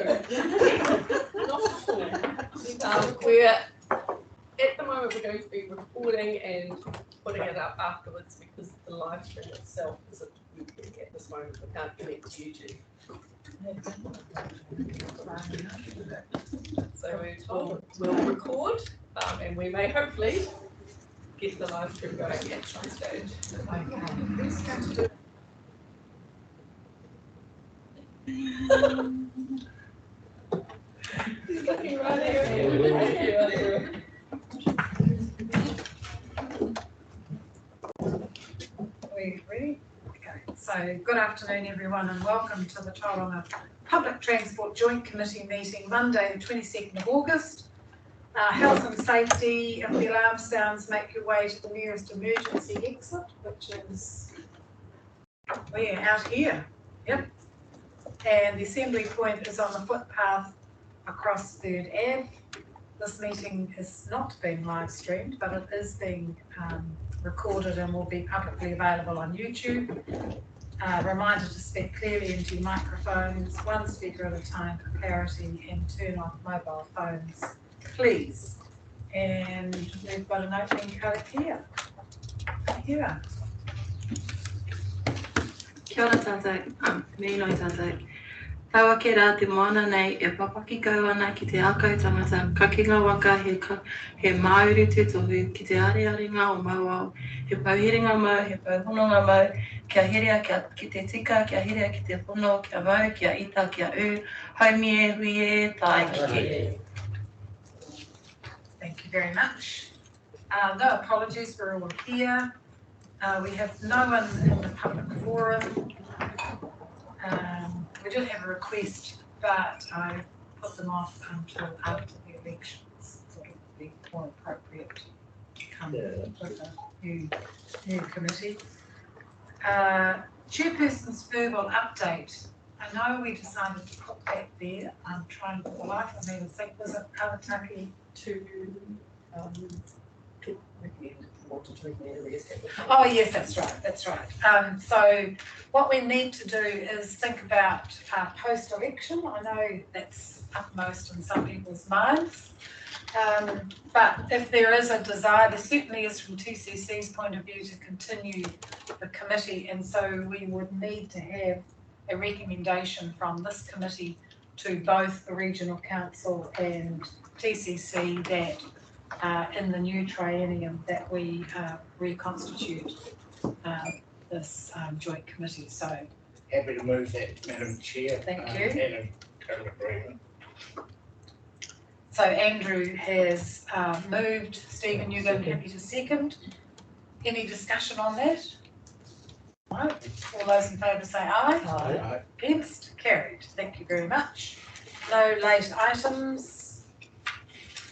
We're at the moment we're going to be recording and putting it up afterwards because the live stream itself isn't working at this moment. We can't connect to YouTube. So we'll record and we may hopefully get the live stream going at some stage. He's looking right here. Are we ready? Okay, so good afternoon everyone and welcome to the Tauranga Public Transport Joint Committee meeting Monday the 22nd of August. Health and safety, if the alarm sounds, make your way to the nearest emergency exit, which is out here. Yep. And the assembly point is on the footpath across 3rd Ave. This meeting is not being live streamed, but it is being recorded and will be publicly available on YouTube. Reminder to speak clearly into your microphones, one speaker at a time for clarity, and turn off mobile phones, please. And we've got an opening card here. Here. Kia ora tātou, me noi tātou. Taua ke rā te moana nei e papaki kau ana ki te ākau tangata ka kinga waka he Māori te tohu ki te arearenga o Mauau, he pauhiringa mau, he pauhunonga mau, kia herea ki te tika, kia herea ki te hono, kia mau, kia ita, kia u, haumi e hui e, tai ki. Thank you very much. No apologies, we're all here. We have no one in the public forum. We did have a request, but I put them off until after the elections. Thought it would be more appropriate to come with a new committee. Chairperson's verbal update. I know we decided to put that there. I'm trying for the life of me to think, was it Arataki To talk again. Oh yes, that's right. So what we need to do is think about post-election. I know that's upmost in some people's minds, but if there is a desire, there certainly is from TCC's point of view to continue the committee, and so we would need to have a recommendation from this committee to both the Regional Council and TCC that in the new triennium that we reconstitute this joint committee. So happy to move that, Madam Chair. Thank you. And in total agreement. So Andrew has moved. Stephen, you're going to be happy to second. Any discussion on that? No. All those in favour say aye. Aye. Against? Carried. Thank you very much. No late items.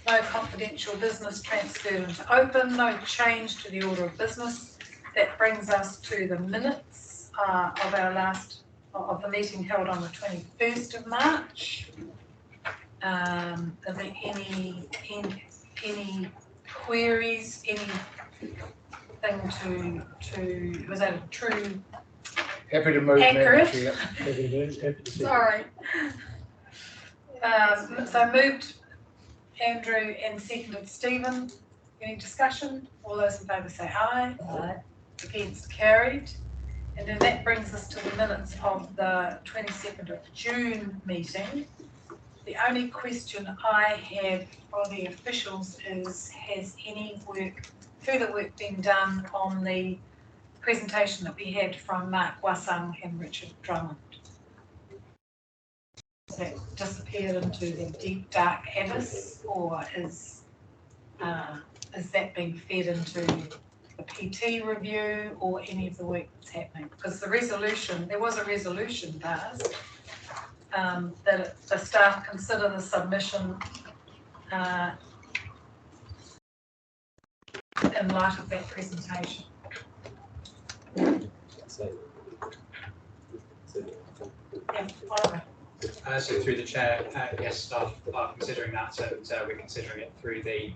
No confidential business transferred into open, no change to the order of business. That brings us to the minutes of the meeting held on the 21st of March. Are there any queries, anything to was that a true Happy to move, accurate? Madam Chair. Sorry. So moved Andrew and seconded Stephen. Any discussion? All those in favour say aye. Aye. Against? Carried. And then that brings us to the minutes of the 22nd of June meeting. The only question I have for the officials is, has any further work been done on the presentation that we had from Mark Wasang and Richard Drummond? That disappeared into the deep dark abyss, or is that being fed into the PT review or any of the work that's happening? Because there was a resolution passed that the staff consider the submission in light of that presentation. Yeah, Oliver. So through the chair, yes, staff are considering that, so we're considering it through the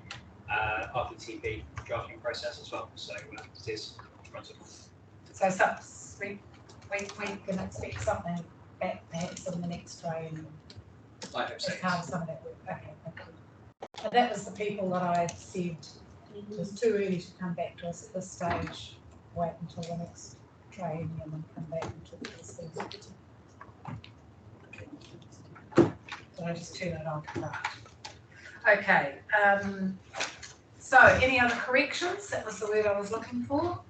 RPTP drafting process as well, so it is fronted. So we can expect something back perhaps in the next triennium. I hope so. as part of some of that work. Okay, thank you. And that was the people that I said it was too early to come back to us at this stage. Wait until the next trade union and come back and talk to us things. So I just turn it on to that. Okay. So any other corrections? That was the word I was looking for.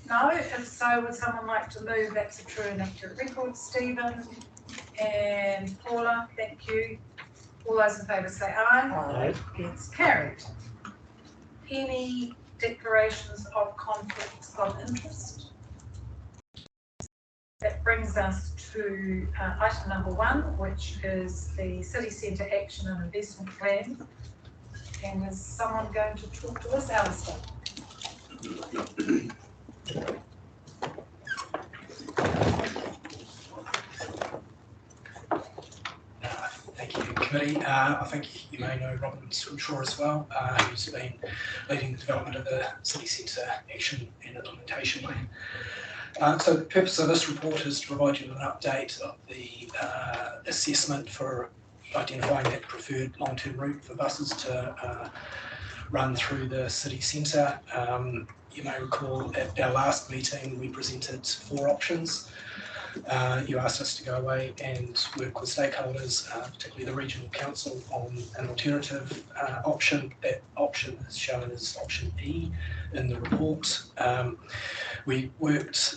No? If so, would someone like to move that's a true and accurate record? Stephen and Paula, thank you. All those in favour say aye. Aye. It's carried. Any declarations of conflicts of interest? That brings us to item number 1, which is the City Centre Action and Investment Plan. And is someone going to talk to us, Alistair? Thank you, committee. I think you may know Robin Swimshaw as well, who's been leading the development of the City Centre Action and Implementation Plan. So the purpose of this report is to provide you with an update of the assessment for identifying that preferred long-term route for buses to run through the city centre. You may recall at our last meeting we presented 4 options. You asked us to go away and work with stakeholders, particularly the regional council, on an alternative option. That option is shown as option E in the report. We worked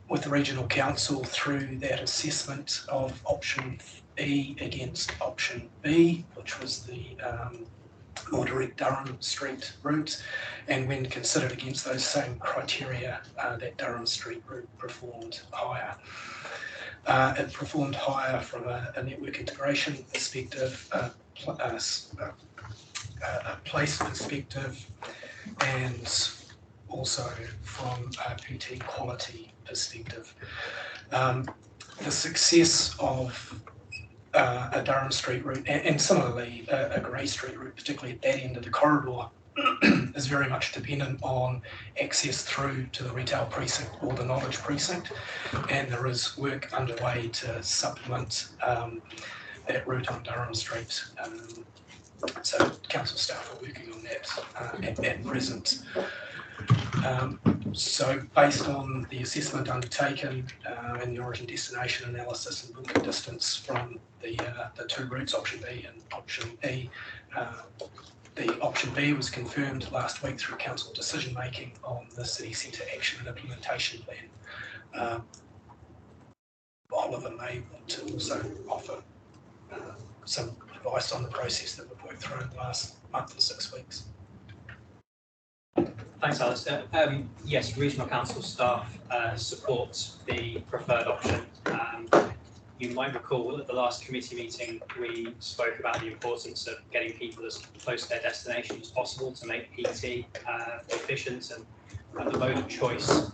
with the regional council through that assessment of option E against option B, which was the more direct Durham Street route, and when considered against those same criteria, that Durham Street route performed higher. It performed higher from a network integration perspective, a place perspective, and also from a PT quality perspective. The success of a Durham Street route, and similarly a Grey Street route, particularly at that end of the corridor, is very much dependent on access through to the retail precinct or the knowledge precinct, and there is work underway to supplement that route on Durham Street. So council staff are working on that at present. So based on the assessment undertaken and the origin destination analysis and walking distance from the 2 routes, option B and option E, the option B was confirmed last week through council decision making on the City Centre Action and Implementation Plan. Oliver may want to also offer some advice on the process that we've worked through in the last month or 6 weeks. Thanks, Alistair. Yes, regional council staff support the preferred option. You might recall at the last committee meeting we spoke about the importance of getting people as close to their destination as possible to make PT efficient and the mode of choice.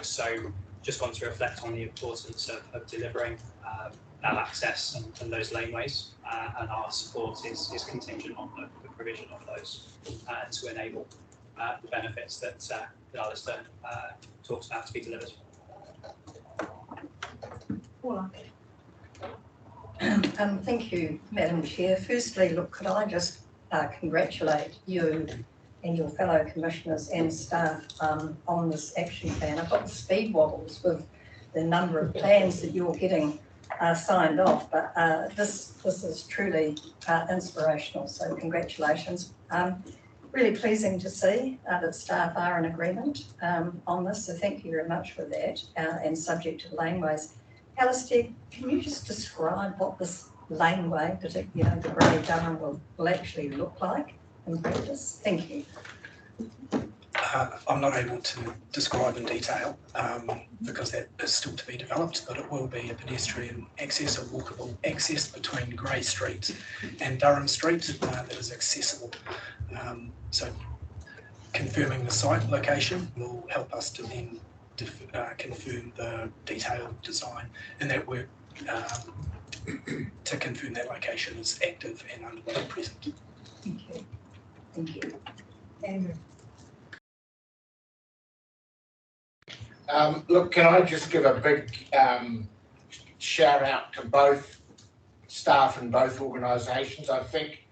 So just want to reflect on the importance of delivering that access and those laneways, and our support is contingent on the provision of those to enable the benefits that Alistair talks about to be delivered. Paula. Thank you, Madam Chair. Firstly, look, could I just congratulate you and your fellow commissioners and staff on this action plan. I've got the speed wobbles with the number of plans that you're getting signed off, but this is truly inspirational, so congratulations. Really pleasing to see that staff are in agreement on this, so thank you very much for that, and subject to the laneways. Alistair, can you just describe what this laneway, particularly the Grey Durham, will actually look like in practice? Thank you. I'm not able to describe in detail because that is still to be developed, but it will be a pedestrian access or walkable access between Grey Street and Durham Street that is accessible. So confirming the site location will help us to then confirm the detailed design, and that work to confirm that location is active and underway at present. Thank you. Thank you. Andrew. Look, can I just give a big shout out to both staff in both organisations. I think,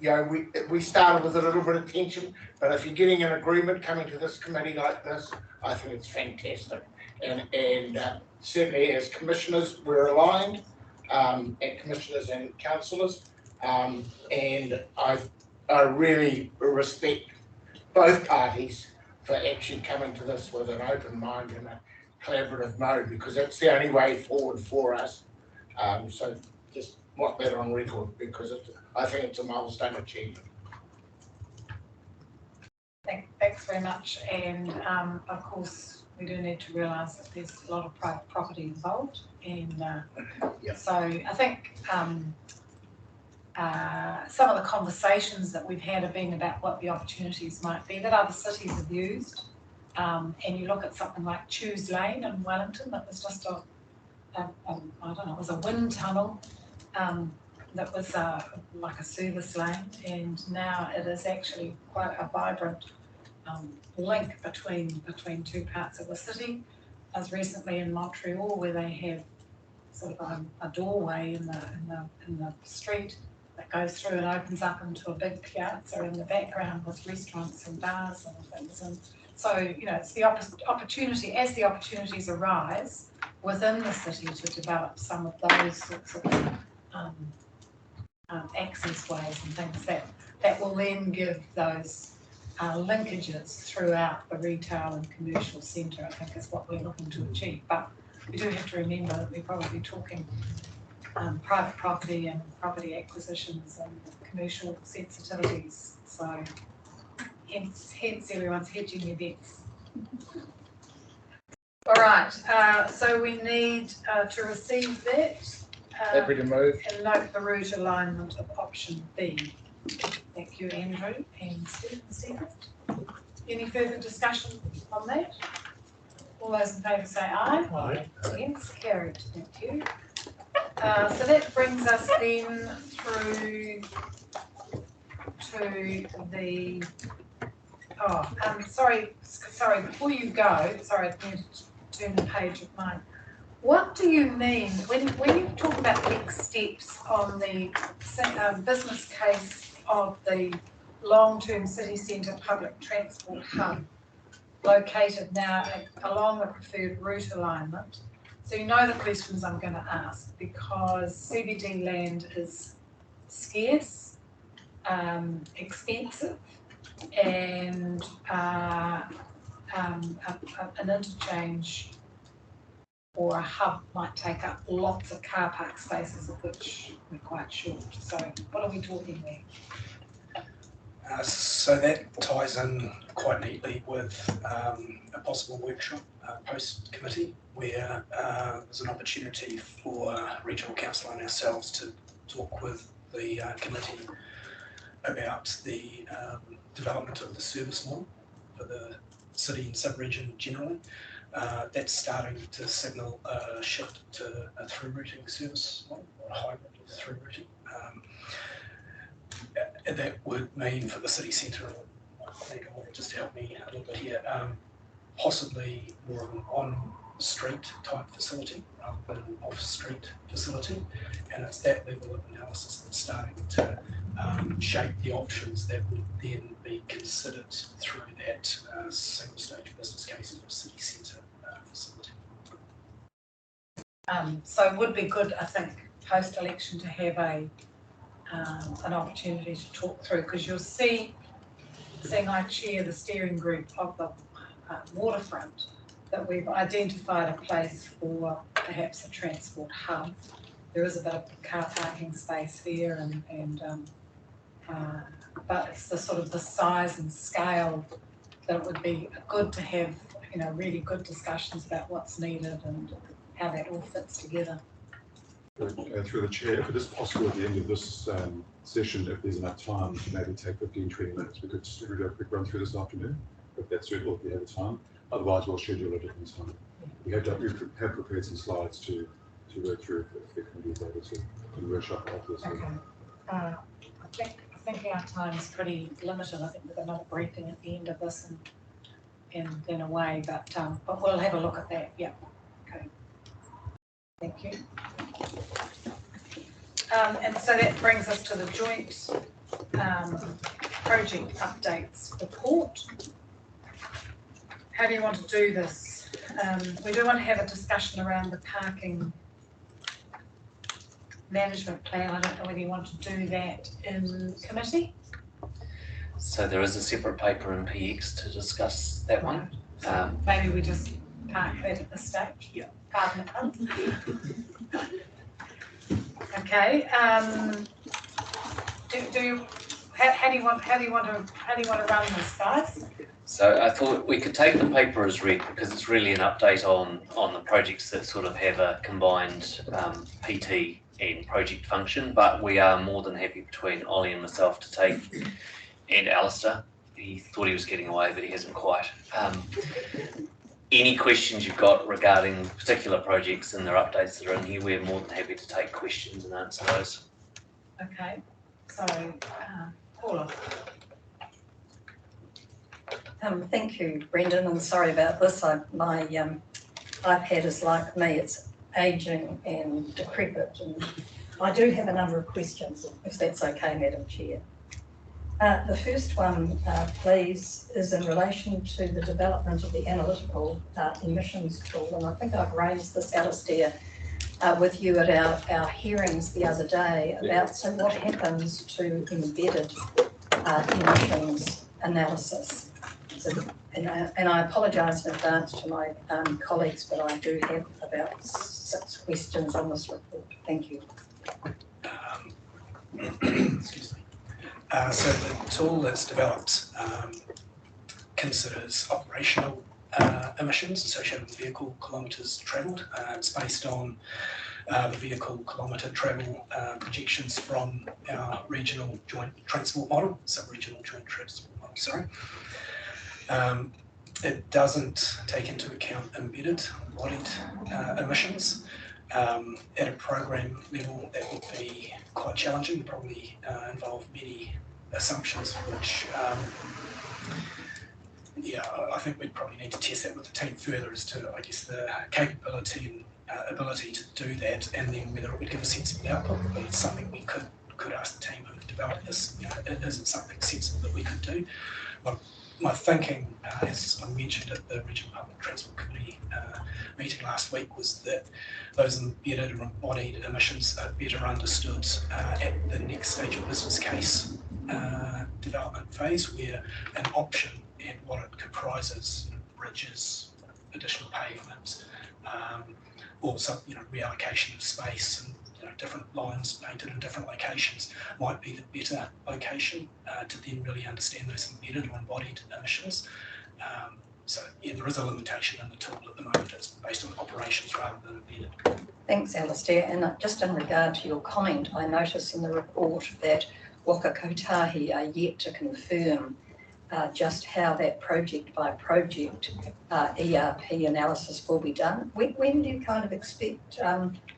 you know, we started with a little bit of tension, but if you're getting an agreement coming to this committee like this, I think it's fantastic. And certainly as commissioners, we're aligned, and commissioners and councillors, and I really respect both parties for actually coming to this with an open mind and a collaborative mode, because that's the only way forward for us. So just want that on record, because I think it's a milestone achievement. Thanks very much. And of course, we do need to realise that there's a lot of private property involved. And so I think some of the conversations that we've had have been about what the opportunities might be that other cities have used. And you look at something like Chews Lane in Wellington, that was just I don't know, it was a wind tunnel that was like a service lane, and now it is actually quite a vibrant link between two parts of the city. I was recently in Montreal, where they have sort of a doorway in the street that goes through and opens up into a big piazza in the background with restaurants and bars and things. And so, you know, it's the opportunity, as the opportunities arise within the city, to develop some of those sorts of access ways and things that will then give those linkages throughout the retail and commercial centre, I think is what we're looking to achieve. But we do have to remember that we're probably talking private property and property acquisitions and commercial sensitivities. So hence everyone's hedging their bets. All right, so we need to receive that. Happy to move. And note the route alignment of option B. Thank you, Andrew and Stephen. Any further discussion on that? All those in favour say aye. Aye. Yes, carried. Thank you. So that brings us then through to the. Sorry. Before you go, sorry, I need to turn the page of mine. What do you mean when you talk about next steps on the business case of the long-term city centre public transport hub located now along the preferred route alignment? So you know the questions I'm going to ask, because CBD land is scarce, expensive, and an interchange or a hub might take up lots of car park spaces, of which we're quite short. So what are we talking there? So that ties in quite neatly with a possible workshop post-committee, where there's an opportunity for regional council and ourselves to talk with the committee about the development of the service model for the city and sub-region generally. That's starting to signal a shift to a through-routing service model, or a hybrid of through-routing. That would mean for the city centre, just to help me a little bit here, possibly more of an on-street type facility rather than an off-street facility, and it's that level of analysis that's starting to shape the options that would then be considered through that single-stage business case of a city centre facility. So it would be good, I think, post-election to have an opportunity to talk through, because you'll see, seeing I chair the steering group of the waterfront, that we've identified a place for perhaps a transport hub. There is a bit of car parking space there, but it's the sort of the size and scale that it would be good to have, you know, really good discussions about what's needed and how that all fits together. Through the chair, if it is possible at the end of this session, if there's enough time to maybe take 15-20 minutes, we could just do a quick run through this afternoon, if that's suitable, if we have time. Otherwise, we'll schedule a different time. We have prepared some slides to work through if the committee is able to workshop after this. Okay. I think our time is pretty limited. I think we've got another briefing at the end of this and then away, but we'll have a look at that. Yeah. Okay. Thank you. And so that brings us to the joint project updates report. How do you want to do this? We do want to have a discussion around the parking management plan. I don't know whether you want to do that in committee. So there is a separate paper in PX to discuss that one. Maybe we just park that at this stage. Yeah. Pardon the pun. Okay. How do you want to run this, guys? So I thought we could take the paper as read because it's really an update on the projects that sort of have a combined PT and project function, but we are more than happy between Ollie and myself to take, and Alistair. He thought he was getting away, but he hasn't quite. Any questions you've got regarding particular projects and their updates that are in here, we're more than happy to take questions and answer those. Okay, so Paula. Thank you, Brendan, and sorry about this. My iPad is like me, it's ageing and decrepit, and I do have a number of questions, if that's okay, Madam Chair. The first one, please, is in relation to the development of the analytical emissions tool, and I think I've raised this, Alistair, with you at our hearings the other day about so what happens to embedded emissions analysis. So, and I apologise in advance to my colleagues, but I do have about 6 questions on this report. Thank you. Excuse me. So the tool that's developed considers operational emissions associated with vehicle kilometres travelled. It's based on the vehicle kilometre travel projections from our regional joint transport model, sub-regional joint transport model, sorry. It doesn't take into account embedded embodied emissions. At a program level, that would be quite challenging, probably involve many assumptions, which I think we'd probably need to test that with the team further as to, I guess, the capability and ability to do that, and then whether it would give a sensible output. But it's something we could ask the team who've developed this, is it something sensible that we could do? My thinking, as I mentioned at the Regional Public Transport Committee meeting last week, was that those embedded or embodied emissions are better understood at the next stage of business case development phase, where an option and what it comprises, bridges, additional pavement, or some reallocation of space and different lines painted in different locations might be the better location to then really understand those embedded or embodied emissions. So yeah, there is a limitation in the tool at the moment. It's based on operations rather than embedded. Thanks, Alistair. And just in regard to your comment, I notice in the report that Waka Kotahi are yet to confirm just how that project by project ERP analysis will be done. When do you kind of expect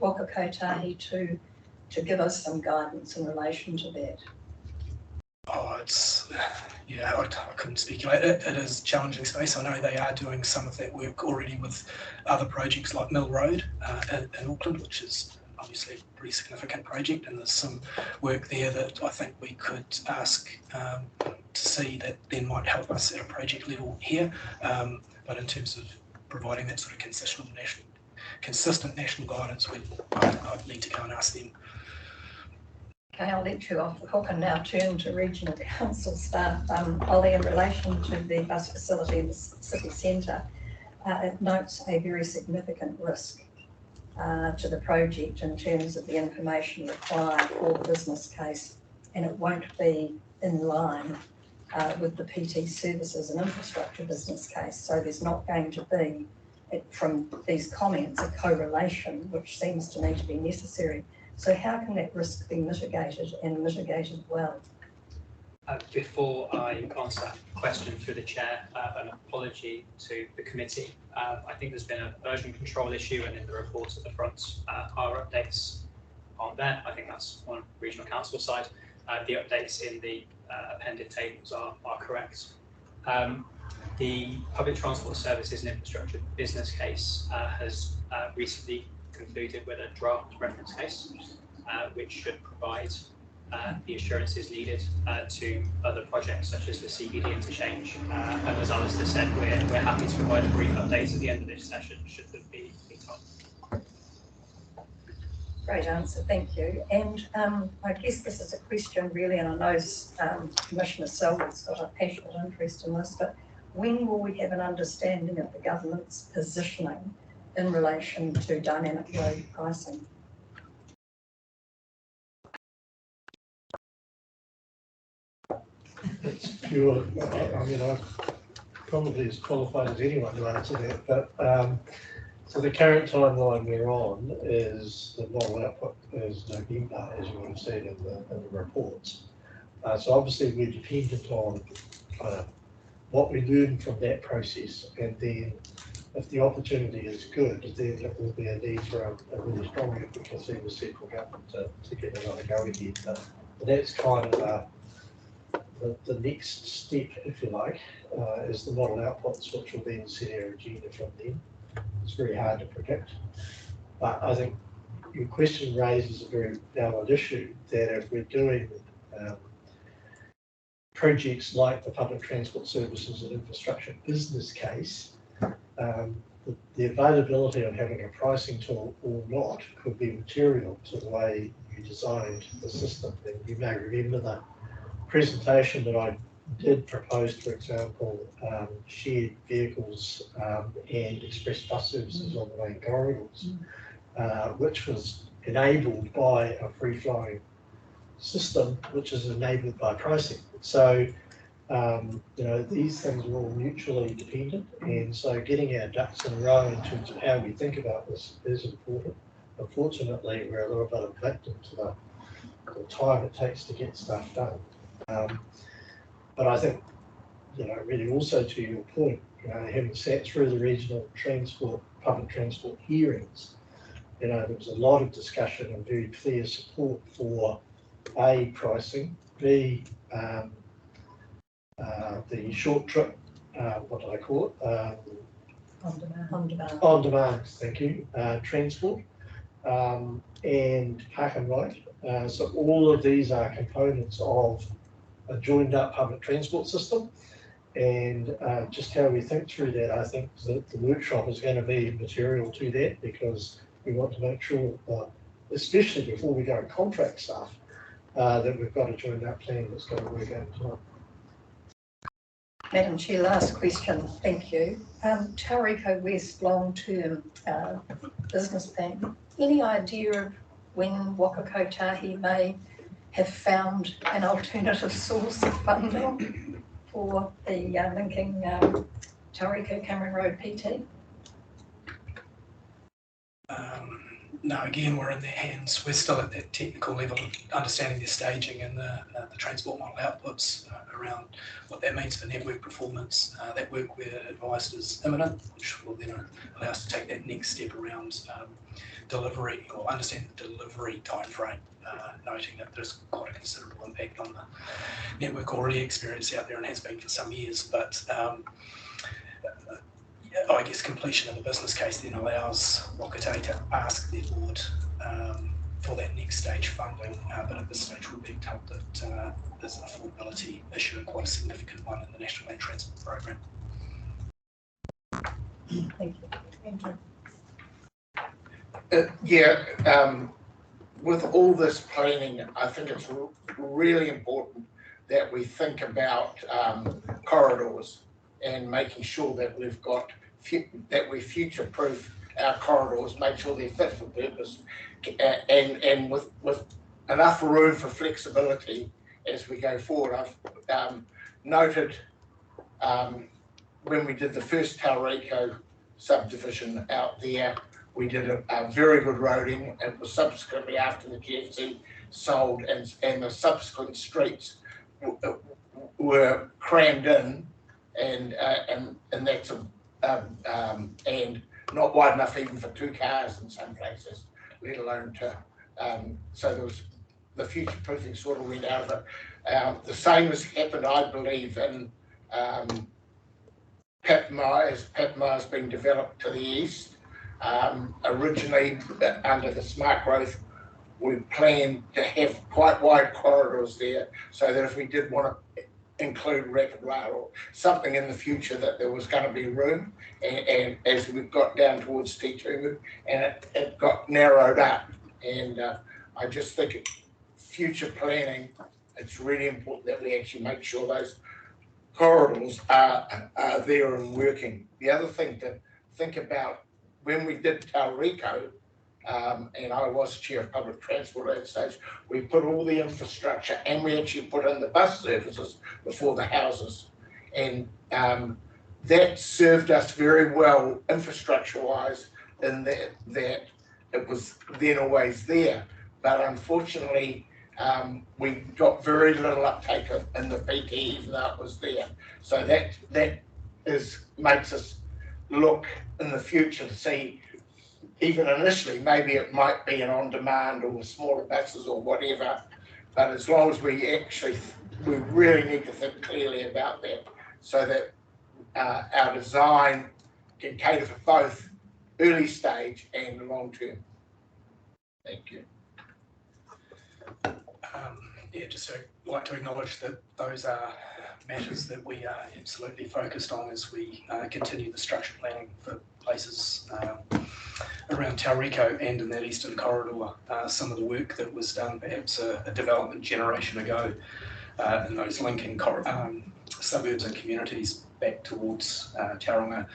Waka Kotahi to give us some guidance in relation to that? Oh, I couldn't speculate. It is challenging space. I know they are doing some of that work already with other projects like Mill Road in Auckland, which is obviously a pretty significant project, and there's some work there that I think we could ask to see that then might help us at a project level here. But in terms of providing that sort of consistent national guidance, I'd need to go and ask them. Okay, I'll let you off the hook and now turn to regional council staff. Ollie, in relation to the bus facility in the city centre, it notes a very significant risk to the project in terms of the information required for the business case, and it won't be in line with the PT services and infrastructure business case. So there's not going to be, from these comments, a correlation which seems to me to be necessary. So how can that risk be mitigated and mitigated well? Before I answer that question through the chair, an apology to the committee. I think there's been a version control issue, and in the report at the front are updates on that. I think that's on regional council side. The updates in the appended tables are correct. The Public Transport Services and Infrastructure business case has recently concluded with a draft reference case. which should provide the assurances needed to other projects such as the CBD interchange. And as Alistair said, we're happy to provide a brief update at the end of this session should there be told. Great answer, thank you. And I guess this is a question really, and I know Commissioner Selwood's got a passionate interest in this, but when will we have an understanding of the government's positioning in relation to dynamic load pricing? It's pure, I mean, I'm probably as qualified as anyone to answer that, but so the current timeline we're on is the model output is November, as you would have seen in the reports. So obviously we're dependent on what we learn from that process, and then if the opportunity is good, then it will be a need for a really strong advocacy with central government to get another go ahead. But that's kind of the next step, if you like, is the model outputs, which will then set our agenda from then. It's very hard to predict, but I think your question raises a very valid issue, that if we're doing projects like the public transport services and infrastructure business case, the availability of having a pricing tool or not could be material to the way you designed the system. And you may remember the presentation that I did propose, for example, shared vehicles and express bus services on the main corridors, which was enabled by a free-flowing system, which is enabled by pricing. So, you know, these things are all mutually dependent, and so getting our ducks in a row in terms of how we think about this is important. Unfortunately, we're a little bit of a victim to the time it takes to get stuff done. But I think, you know, really also to your point, you know, having sat through the regional transport, public transport hearings, you know, there was a lot of discussion and very clear support for A, pricing, B, the short trip, what do I call it? On demand. On demand, thank you, transport, and park and ride. So all of these are components of a joined up public transport system, and just how we think through that, I think that the workshop is going to be material to that, because we want to make sure, especially before we go and contract stuff, that we've got a joined up plan that's going to work out as well. Madam Chair, last question, thank you. Tauranga West long-term business plan, any idea of when Waka Kotahi may have found an alternative source of funding for the linking Tauranga Cameron Road PT? No, again, we're in their hands. We're still at that technical level of understanding the staging and the transport model outputs around what that means for network performance. That work we're advised is imminent, which will then allow us to take that next step around delivery, or understand the delivery timeframe, noting that there's quite a considerable impact on the network already experienced out there and has been for some years. But I guess completion of the business case then allows Wakatai to ask their board for that next stage funding, but at this stage we're being told that there's an affordability issue, and quite a significant one in the National Land Transport Program. Thank you. Andrew. With all this planning, I think it's really important that we think about corridors and making sure that we've got that we future-proof our corridors, make sure they're fit for purpose, and with enough room for flexibility as we go forward. I've noted when we did the first Tauranga subdivision out there, we did a very good roading. It was subsequently after the GFC sold, and the subsequent streets were crammed in, and that's and not wide enough even for 2 cars in some places, let alone to. So there was the future proofing sort of went out of it. The same has happened, I believe, in Patmire, as Patmire is being developed to the east. Originally under the smart growth we planned to have quite wide corridors there, so that if we did want to include rapid rail or something in the future, that there was going to be room. And as we got down towards T2, and it got narrowed up, and I just think future planning, it's really important that we actually make sure those corridors are there and working. The other thing to think about, when we did Tauranga, and I was chair of public transport at that stage, we put all the infrastructure and we actually put in the bus services before the houses. And that served us very well infrastructure-wise, in that it was then always there. But unfortunately, we got very little uptake in the PT, even though it was there. So that makes us look in the future to see, even initially, maybe it might be an on-demand or smaller buses or whatever, but as long as we really need to think clearly about that, so that our design can cater for both early stage and long term. Thank you. Yeah, just like to acknowledge that those are matters that we are absolutely focused on as we continue the structured planning for places around Tauranga and in that eastern corridor. Some of the work that was done perhaps a development generation ago in those linking suburbs and communities back towards Tauranga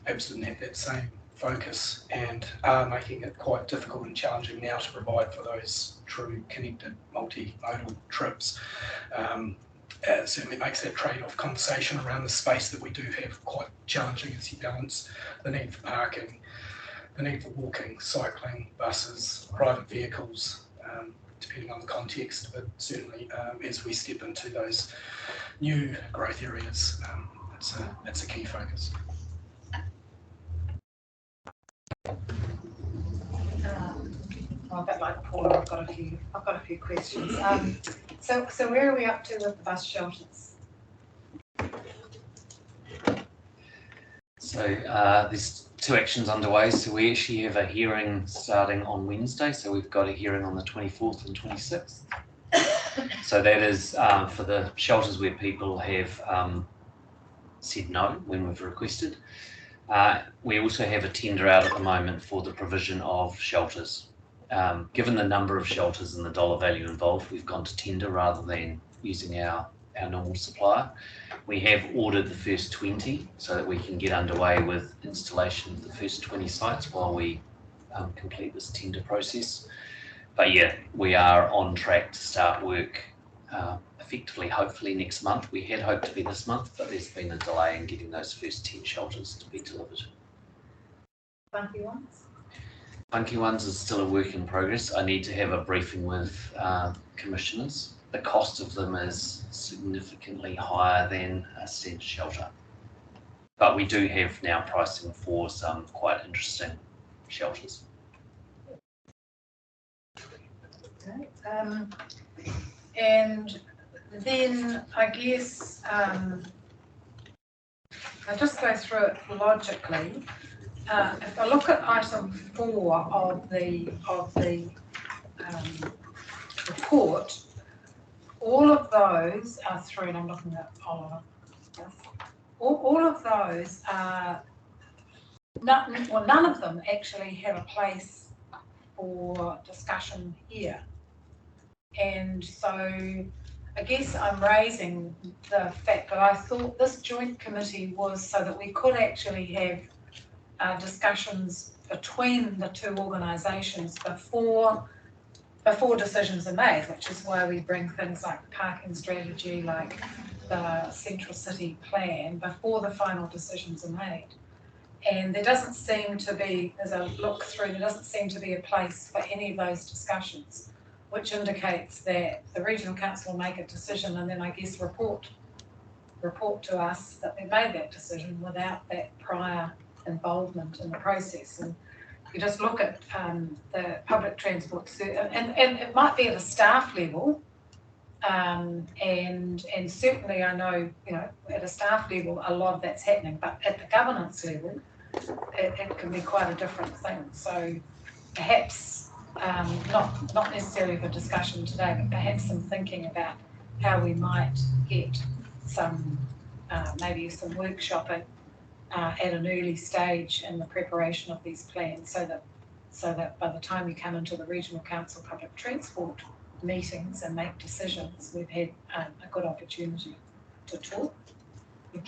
perhaps didn't have that same focus, and are making it quite difficult and challenging now to provide for those true connected multimodal trips. It certainly makes that trade-off conversation around the space that we do have quite challenging as you balance the need for parking, the need for walking, cycling, buses, private vehicles, depending on the context, but certainly as we step into those new growth areas, it's a key focus. Well, a bit like Paula, I've got a few questions. So where are we up to with the bus shelters? So there's two actions underway. So we actually have a hearing starting on Wednesday. So we've got a hearing on the 24th and 26th. So that is for the shelters where people have said no when we've requested. We also have a tender out at the moment for the provision of shelters. Given the number of shelters and the dollar value involved, we've gone to tender rather than using our normal supplier. We have ordered the first 20 so that we can get underway with installation of the first 20 sites while we complete this tender process. But yeah, we are on track to start work effectively, hopefully next month. We had hoped to be this month, but there's been a delay in getting those first 10 shelters to be delivered. Funky ones? Funky ones is still a work in progress. I need to have a briefing with commissioners. The cost of them is significantly higher than a standard shelter. But we do have now pricing for some quite interesting shelters. Okay. And then I guess I'll just go through it logically. If I look at item 4 of the report, all of those are through, and I'm looking at Oliver. All of those are none of them actually have a place for discussion here. And so I guess I'm raising the fact that I thought this joint committee was so that we could actually have discussions between the two organisations before decisions are made, which is why we bring things like parking strategy, like the central city plan, before the final decisions are made. And there doesn't seem to be, as I look through, there doesn't seem to be a place for any of those discussions, which indicates that the regional council will make a decision and then I guess report to us that they made that decision without that prior involvement in the process. And you just look at the public transport, and it might be at a staff level, and certainly I know, at a staff level a lot of that's happening, but at the governance level it can be quite a different thing. So perhaps not necessarily for discussion today, but perhaps some thinking about how we might get some, maybe some workshopping at an early stage in the preparation of these plans, so that by the time you come into the Regional Council Public Transport meetings and make decisions, we've had a good opportunity to talk.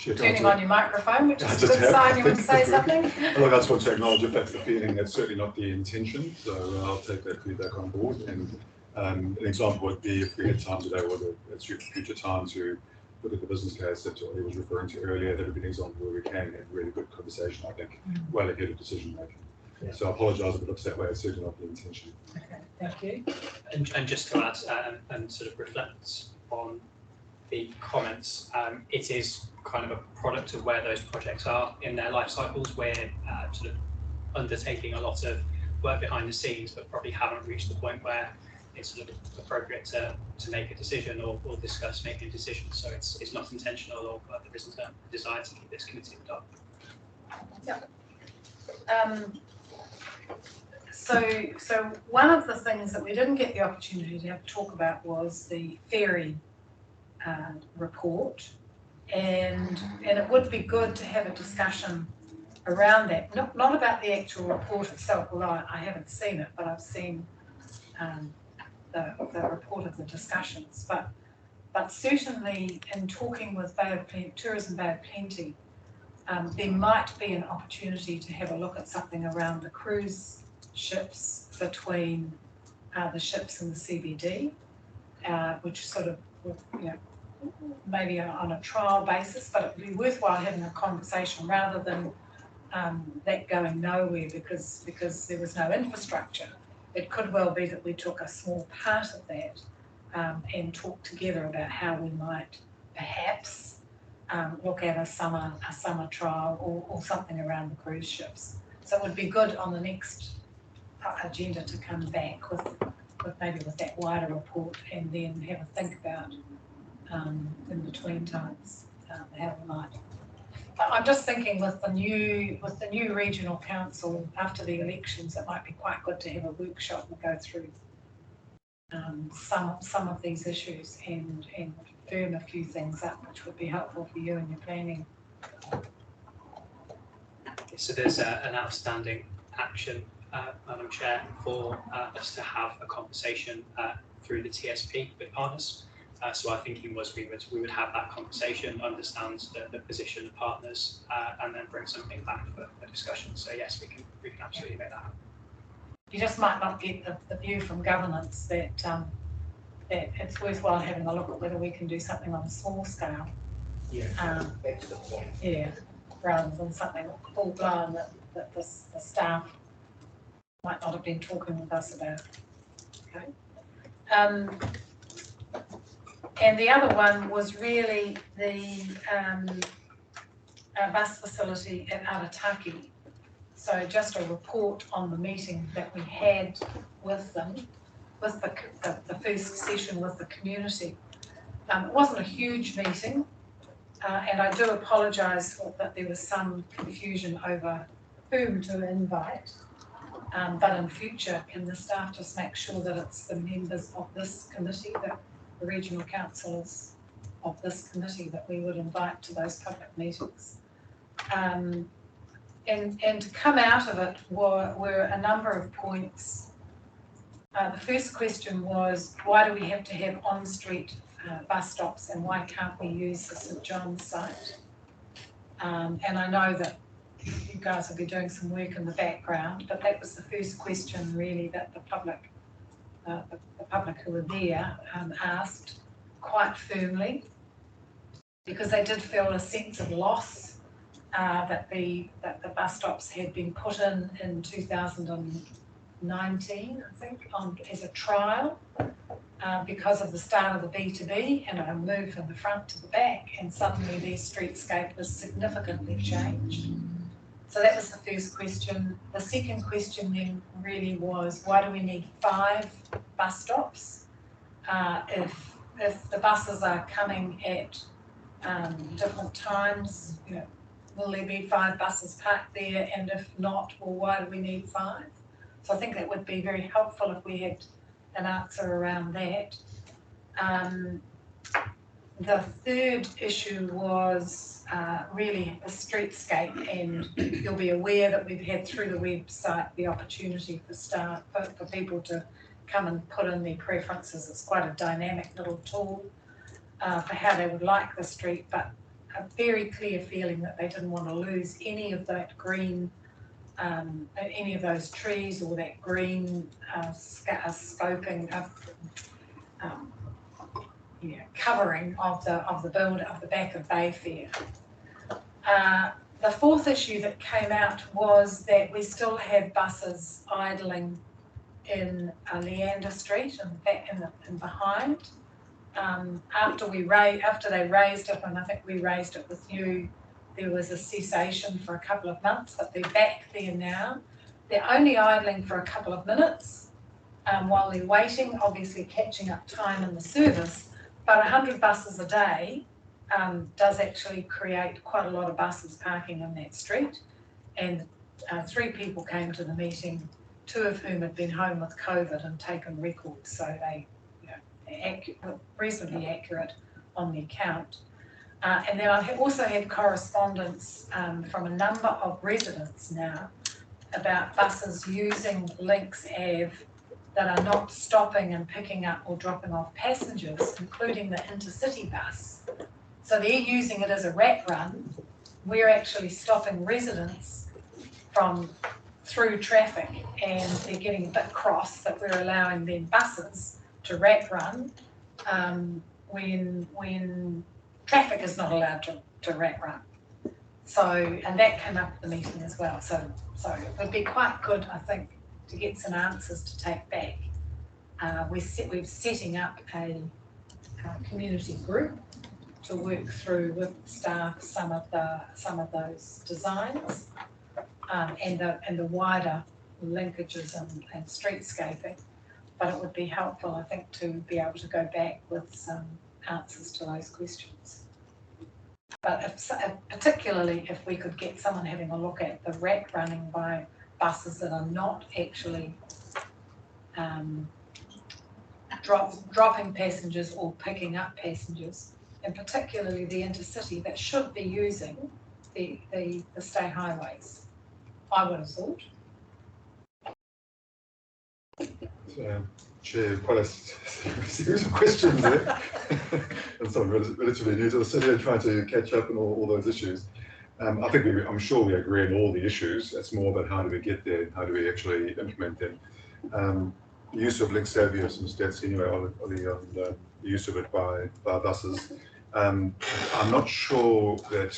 You're turning on your microphone, which is a good sign. You want to say something? Look, I just want to acknowledge if that's the feeling, that's certainly not the intention, so I'll take that feedback on board. And an example would be if we had time today, or at future time, to look at the business case that Ollie was referring to earlier. That would be an example where we can have really good conversation, I think, well ahead of decision making. Yeah. So I apologise if it looks that way. It's certainly not the intention. Okay, thank you. And just to add and sort of reflect on the comments, it is kind of a product of where those projects are in their life cycles. We're sort of undertaking a lot of work behind the scenes, but probably haven't reached the point where it's sort of appropriate to make a decision or discuss making a decision. So it's not intentional, or there isn't a desire to keep this committee in the dark. Yeah. So one of the things that we didn't get the opportunity to have to talk about was the ferry report, and it would be good to have a discussion around that. Not about the actual report itself, although I haven't seen it, but I've seen the report of the discussions. But certainly in talking with Tourism Bay of Plenty, there might be an opportunity to have a look at something around the cruise ships between the ships and the CBD, which sort of, maybe on a trial basis, but it would be worthwhile having a conversation rather than that going nowhere because there was no infrastructure. It could well be that we took a small part of that and talked together about how we might perhaps look at a summer trial or something around the cruise ships. So it would be good on the next agenda to come back with that wider report, and then have a think about in between times how we might. I'm just thinking with the new regional council after the elections, it might be quite good to have a workshop and go through some of these issues and firm a few things up, which would be helpful for you in your planning. So there's an outstanding action, Madam Chair, for us to have a conversation through the TSP with partners. So our thinking was we would have that conversation, understand the position of partners, and then bring something back for discussion. So yes, we can absolutely make that happen. You just might not get the view from governance that that it's worthwhile having a look at whether we can do something on a small scale. Yeah, that's the point. Yeah, rather than something full blown that the staff might not have been talking with us about. Okay. And the other one was really the bus facility at Arataki. So just a report on the meeting that we had with them, with the first session with the community. It wasn't a huge meeting, and I do apologise that there was some confusion over whom to invite. But in future, can the staff just make sure that it's the members of this committee, that the regional councillors of this committee, that we would invite to those public meetings? And to come out of it were a number of points. The first question was, why do we have to have on-street bus stops, and why can't we use the St John's site? And I know that you guys will be doing some work in the background, but that was the first question really that the public who were there asked quite firmly, because they did feel a sense of loss that the bus stops had been put in 2019, I think, as a trial because of the start of the B2B and a move from the front to the back, and suddenly their streetscape was significantly changed. So that was the first question. The second question then really was, why do we need 5 bus stops? If the buses are coming at different times, will there be 5 buses parked there? And if not, well, why do we need 5? So I think that would be very helpful if we had an answer around that. The third issue was really a streetscape, and you'll be aware that we've had through the website the opportunity for people to come and put in their preferences. It's quite a dynamic little tool for how they would like the street, but a very clear feeling that they didn't want to lose any of that green, any of those trees or that green scoping of covering of the build of the back of Bayfair. The fourth issue that came out was that we still have buses idling in Leander Street and back in behind. After they raised it, and I think we raised it with you, there was a cessation for a couple of months, but they're back there now. They're only idling for a couple of minutes while they're waiting, obviously catching up time in the service, but 100 buses a day does actually create quite a lot of buses parking on that street. And 3 people came to the meeting, 2 of whom had been home with COVID and taken records, so they reasonably accurate on the account. And then I also had correspondence from a number of residents now about buses using Links Ave that are not stopping and picking up or dropping off passengers, including the intercity bus. So they're using it as a rat run. We're actually stopping residents through traffic, and they're getting a bit cross that we're allowing their buses to rat run when traffic is not allowed to rat run. So, and that came up at the meeting as well. So it would be quite good, I think, to get some answers to take back. We're setting up a community group to work through with staff some of those designs and the wider linkages and streetscaping. But it would be helpful, I think, to be able to go back with some answers to those questions. But particularly if we could get someone having a look at the rat running by buses that are not actually dropping passengers or picking up passengers, and particularly the intercity that should be using the state highways, I would have thought. Chair, quite a series of questions there. And someone relatively new to the city and trying to catch up on all those issues. I think I'm sure we agree on all the issues. It's more about how do we get there and how do we actually implement them. The use of Links Ave, some stats anyway on the use of it by buses. I'm not sure that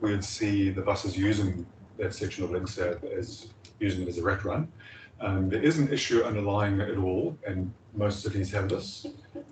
we would see the buses using that section of Links Ave as using it as a rat run. There is an issue underlying it all, and most cities have this,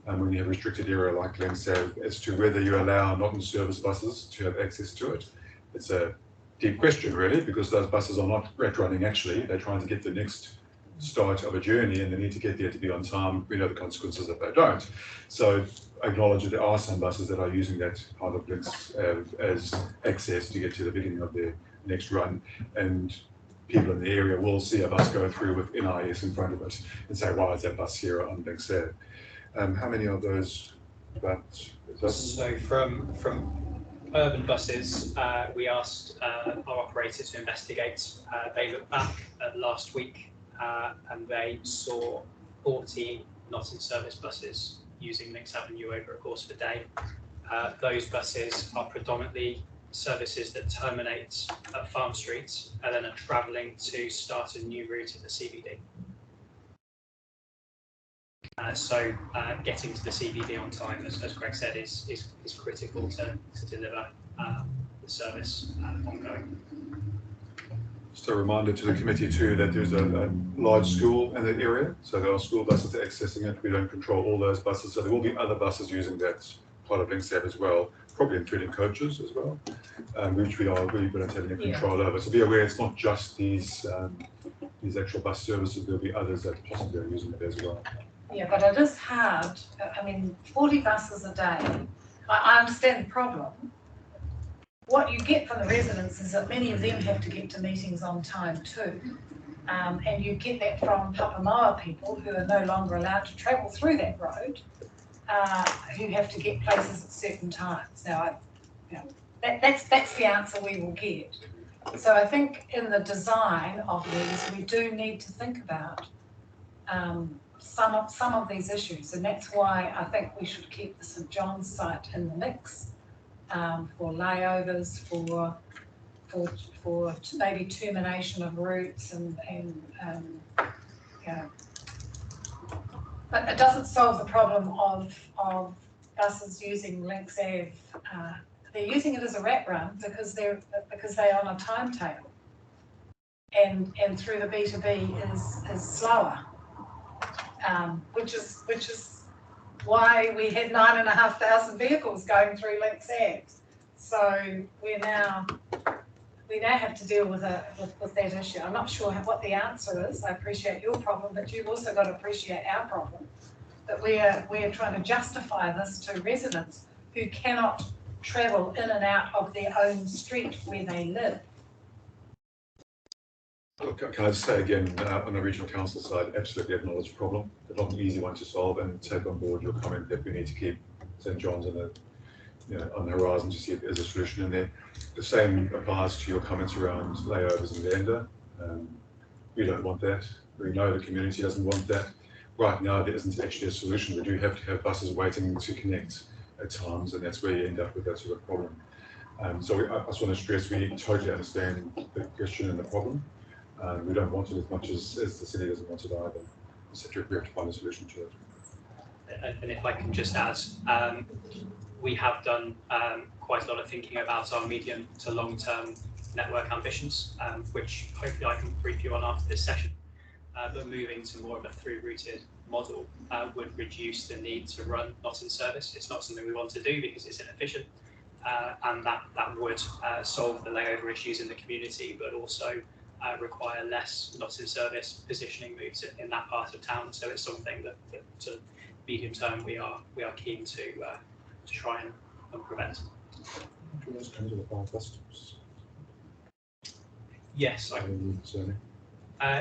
when you have a restricted area like Links Ave, as to whether you allow not-in-service buses to have access to it. It's a deep question, really, because those buses are not rat running actually. They're trying to get the next start of a journey, and they need to get there to be on time. We know the consequences if they don't. So acknowledge that there are some buses that are using that part of Links Ave as access to get to the beginning of their next run, and people in the area will see a bus go through with NIS in front of it and say, why is that bus here on Links Ave? How many of those buses? So from urban buses, we asked our operator to investigate. They looked back at last week and they saw 40 not-in-service buses using Links Avenue over a course of a day. Those buses are predominantly services that terminate at Farm Street and then are travelling to start a new route at the CBD. So getting to the CBD on time, as Greg said, is critical to deliver the service ongoing. Just a reminder to the committee too that there's a large school in that area, so there are school buses accessing it. We don't control all those buses, so there will be other buses using that part of Links Ave as well, probably including coaches as well, which we don't have any control over. So be aware, it's not just these actual bus services. There'll be others that possibly are using it as well. Yeah, but it is hard. I mean, 40 buses a day. I understand the problem. What you get from the residents is that many of them have to get to meetings on time too. and you get that from Papamoa people who are no longer allowed to travel through that road, who have to get places at certain times. Now, that's the answer we will get. So I think in the design of these, we do need to think about some of these issues, and that's why I think we should keep the St John's site in the mix for layovers, for maybe termination of routes, and but it doesn't solve the problem of buses using Links Ave. They're using it as a rat run because they're on a timetable, and through the B2B is slower, which is why we had 9,500 vehicles going through Links Ave. So we now have to deal with that issue. I'm not sure what the answer is. I appreciate your problem, but you've also got to appreciate our problem, that we are trying to justify this to residents who cannot travel in and out of their own street where they live. Look, can I just say again, on the regional council side, absolutely acknowledge the problem. It's not an easy one to solve, and take on board your comment that we need to keep St John's on the horizon to see if there's a solution in there. The same applies to your comments around layovers and Lander. We don't want that. We know the community doesn't want that. Right now, there isn't actually a solution. We do have to have buses waiting to connect at times, and that's where you end up with that sort of problem. So I just want to stress, we totally understand the question and the problem. We don't want it as much as the city doesn't want it either. So we have to find a solution to it. And if I can just add, we have done quite a lot of thinking about our medium to long-term network ambitions, which hopefully I can brief you on after this session. But moving to more of a through-routed model would reduce the need to run not in service. It's not something we want to do because it's inefficient, and that would solve the layover issues in the community, but also require less not in service positioning moves in that part of town. So it's something that sort of medium term we are keen to try and prevent. Yes,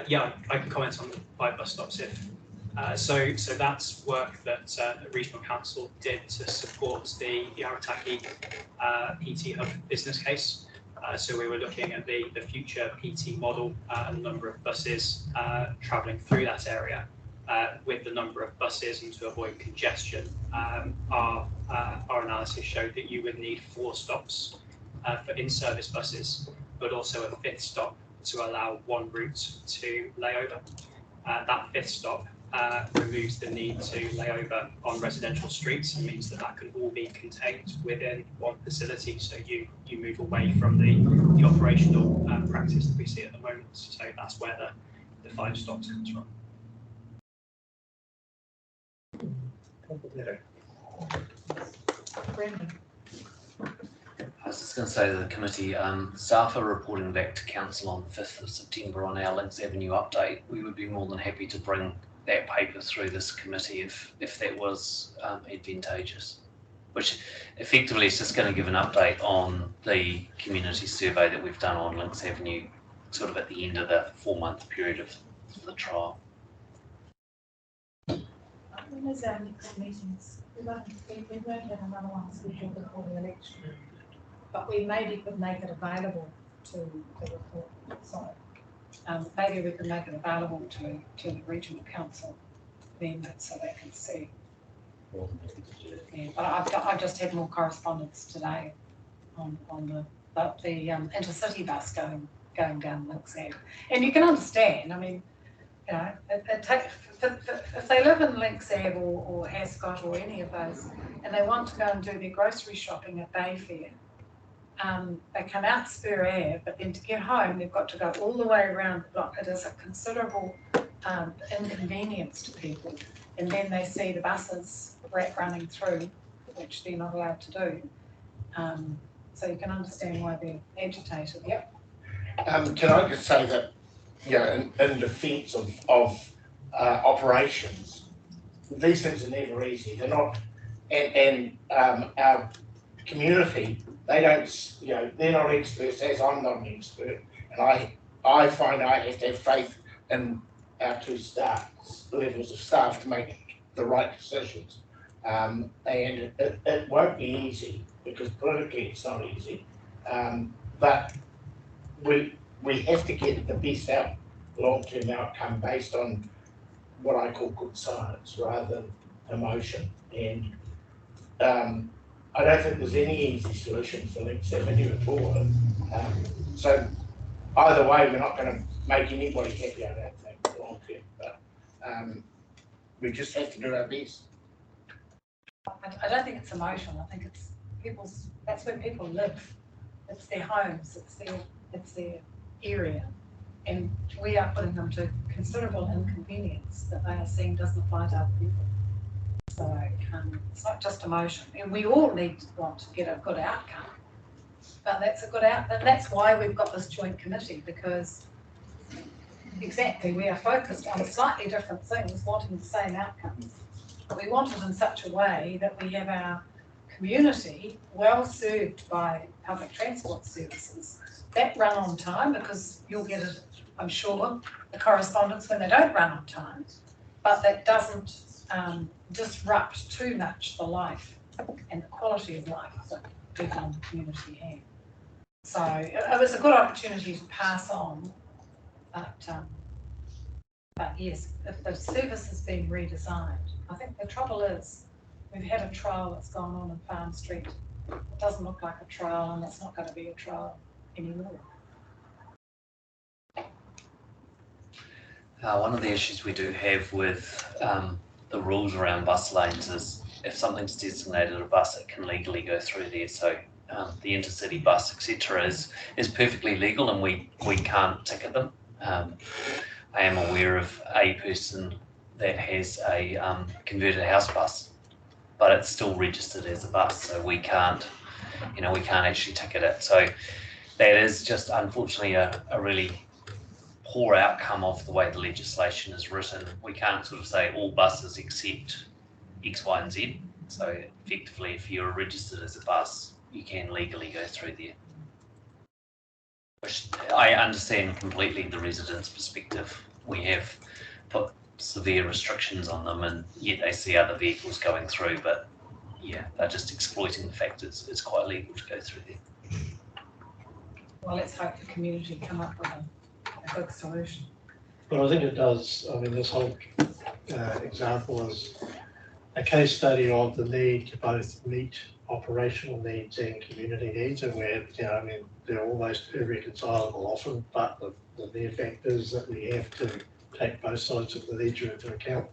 yeah, I can comment on the 5 bus stops if. So that's work that the Regional Council did to support the Arataki PT Hub business case. So we were looking at the future PT model and the number of buses travelling through that area. With the number of buses and to avoid congestion, our analysis showed that you would need 4 stops for in-service buses, but also a 5th stop to allow 1 route to layover. That 5th stop removes the need to layover on residential streets and means that can all be contained within 1 facility. So you move away from the operational practice that we see at the moment. So that's where the 5 stops comes from. Brendan. I was just going to say to the committee, staff are reporting back to council on the 5th of September on our Links Avenue update. We would be more than happy to bring that paper through this committee if that was advantageous, which effectively is just going to give an update on the community survey that we've done on Links Avenue, sort of at the end of the 4-month period of the trial. When is our next meetings? We won't have another one scheduled before the election, but we maybe could make it available to the report. So maybe we could make it available to the regional council then, so they can see. Yeah, but I've just had more correspondence today on the intercity bus going down Links Ave, and you can understand. I mean, you know, it takes, if they live in Links Ave or Ascot or any of those, and they want to go and do their grocery shopping at Bayfair, they come out Spur Ave, but then to get home, they've got to go all the way around the block. It is a considerable inconvenience to people. And then they see the buses running through, which they're not allowed to do. So you can understand why they're agitated. Yep. Can I just say that, you know, in defence of operations, these things are never easy. They're not, and our community, they don't, you know, they're not experts, as I'm not an expert, and I find I have to have faith in our two levels of staff to make the right decisions. And it won't be easy because politically it's not easy. But we have to get the best long-term outcome based on what I call good science rather than emotion. And I don't think there's any easy solution for Links Avenue at all. So either way, we're not going to make anybody happy, I don't think, long term. But we just have to do our best. I don't think it's emotional. I think it's that's where people live. It's their homes, it's their area. And we are putting them to considerable inconvenience that they are seeing doesn't apply to other people. So it's not just emotion. And we all want to get a good outcome. But that's a good outcome. That's why we've got this joint committee, because exactly, we are focused on slightly different things, wanting the same outcomes. But we want it in such a way that we have our community well served by public transport services that run on time, because you'll get it, I'm sure, the correspondence when they don't run on time, but that doesn't disrupt too much the life and the quality of life that people in the community have. So it was a good opportunity to pass on, but yes, if the service has been redesigned, I think the trouble is we've had a trial that's gone on in Farm Street. It doesn't look like a trial, and it's not going to be a trial anymore. One of the issues we do have with the rules around bus lanes is if something's designated a bus, it can legally go through there. So the intercity bus, etc., is perfectly legal, and we can't ticket them. I am aware of a person that has a converted house bus, but it's still registered as a bus, so we can't actually ticket it. So that is just unfortunately a really poor outcome of the way the legislation is written. We can't sort of say all buses except X, Y, and Z. So effectively, if you're registered as a bus, you can legally go through there. Which I understand completely the residents' perspective. We have put severe restrictions on them, and yet they see other vehicles going through, but yeah, they're just exploiting the fact it's quite legal to go through there. Well, let's hope the community come up with a good solution. Well, I think it does. I mean, this whole example is a case study of the need to both meet operational needs and community needs, and where, I mean, they're almost irreconcilable often, but the mere fact is that we have to take both sides of the ledger into account.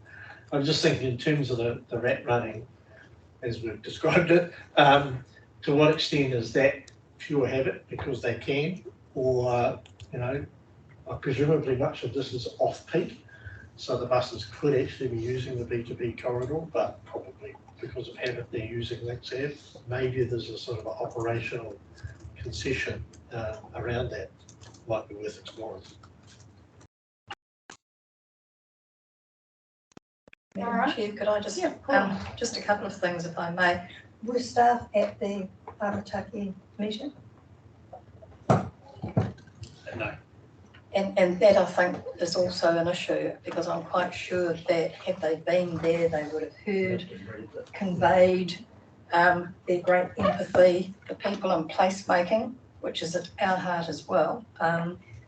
I'm just thinking in terms of the rat running, as we've described it, to what extent is that pure habit because they can, or, presumably much of this is off-peak, so the buses could actually be using the B2B corridor, but probably because of habit they're using Links Ave. Maybe there's a sort of an operational concession around that, might be worth exploring. Madam Chair, could I just, just a couple of things if I may. Were staff at the Arataki meeting? No. And that I think is also an issue, because I'm quite sure that had they been there, they would have heard, conveyed their great empathy for people in placemaking, which is at our heart as well.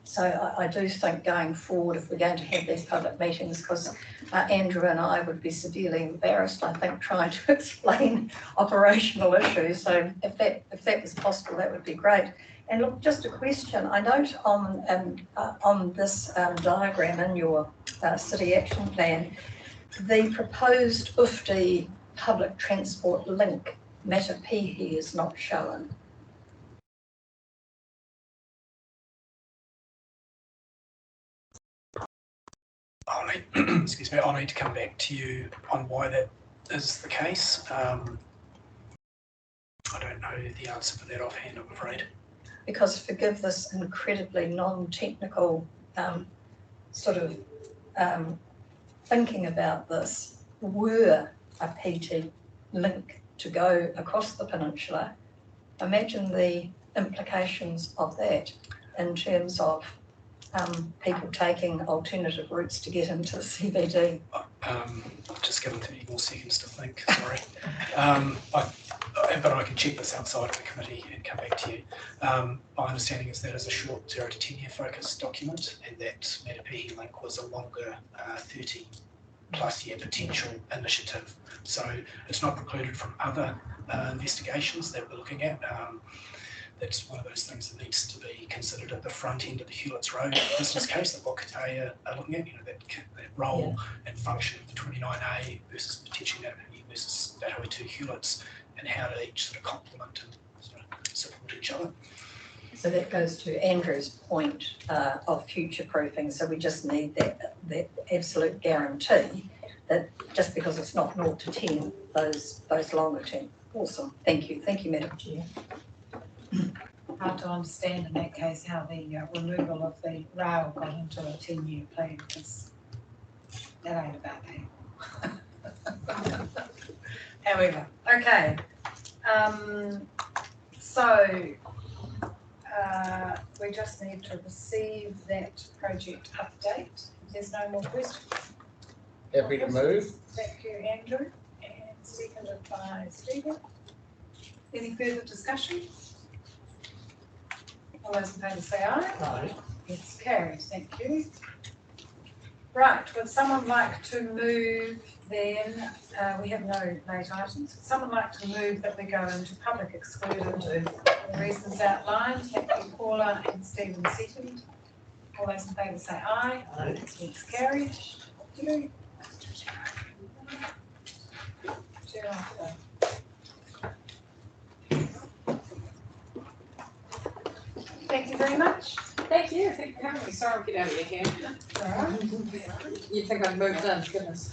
So I do think going forward, if we're going to have these public meetings, because Andrew and I would be severely embarrassed, I think, trying to explain operational issues. So if that was possible, that would be great. And look, just a question. I note on this diagram in your city action plan, the proposed UFTI public transport link, Matapihi, is not shown. Excuse me, I'll need to come back to you on why that is the case. I don't know the answer for that offhand, I'm afraid. Because forgive this incredibly non-technical sort of thinking about this, were a PT link to go across the peninsula, imagine the implications of that in terms of people taking alternative routes to get into the CBD? Just give 30 more seconds to think, sorry. But I can check this outside of the committee and come back to you. My understanding is that is a short 0 to 10 year focus document, and that Metapihi Link was a longer 30 plus year potential initiative. So it's not precluded from other investigations that we're looking at. That's one of those things that needs to be considered at the front end of the Hewlett's Road business case that Wakatea are looking at, that role and function of the 29A versus potentially that versus that Hoi 2 Hewlett's, and how to each sort of complement and sort of support each other. So that goes to Andrew's point of future proofing. So we just need that absolute guarantee that just because it's not 0 to 10, those longer term. Awesome. Thank you, Madam Chair. Hard to understand in that case how the removal of the rail got into a 10-year plan, because that ain't about that. However, okay. So we just need to receive that project update. There's no more questions. Happy to move. Thank you, Andrew, and seconded by Stephen. Any further discussion? All those in favour say aye. Aye. It's carried, thank you. Right, would someone like to move then, we have no late items, would someone like to move that we go into public excluded for the reasons outlined? Thank you, Paula and Stephen second. All those in favour say aye. Aye. It's carried. Thank you. Thank you very much. Thank you. Thank you for having me. Sorry, I'll get out of your hair. All right. You think I've moved on, goodness.